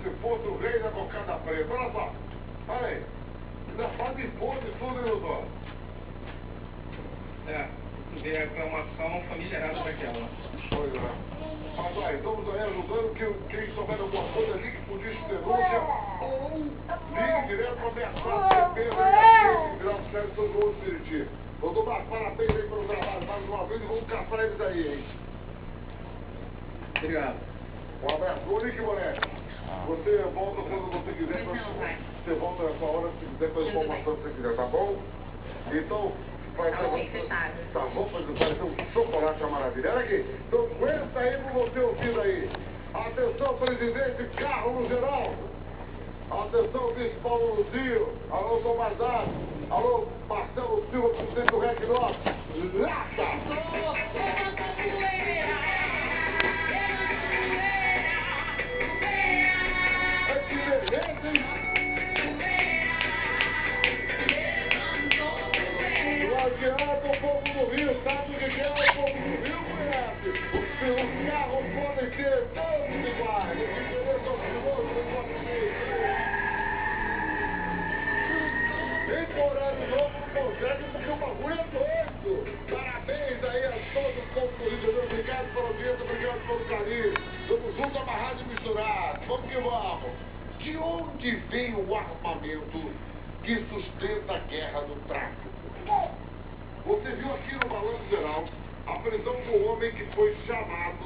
se fosse o rei da cocada preta. Olha só. Olha aí. Ainda faz imposto e tudo, meu dono. Ver a reclamação famigerada daquela. Pois é. Mas aí, estamos aí ajudando quem souber alguma coisa, ligue por disco denúncia ou ligue direto para ameaçar CP, virar o sério todo mundo de Meriti. Vou dar parabéns aí pelo trabalho mais uma vez e vamos caçar eles aí, hein? Obrigado. Um abraço. Ô, Nick Moretti, você volta quando você quiser. Você volta na sua hora, se quiser, com a informação que você quiser, tá bom? Então, vai ser tá bom, vai ser um chocolate a maravilha. Olha aqui, então aguenta aí pra você ouvindo aí. Atenção, presidente Carlos Geraldo. Atenção, vice Paulo Luzio. Alô, Tomás Dado. Alô, Marcelo Silva, presidente do REC Norte. Lata! É que beleza, hein? Não adianta o povo do Rio, sabe o que é o povo do Rio, conhece? Os carros podem ser todos iguais. O que interessa ao piloto não pode ser. Nem por ano novo não consegue porque o bagulho é doido. Parabéns aí a todo o povo do Rio de Janeiro. Obrigado pela audiência, obrigado pelo carinho. Estamos juntos, amarrados e misturados. Vamos que vamos. De onde vem o armamento que sustenta a guerra do tráfico? Você viu aqui no Balanço Geral a prisão do homem que foi chamado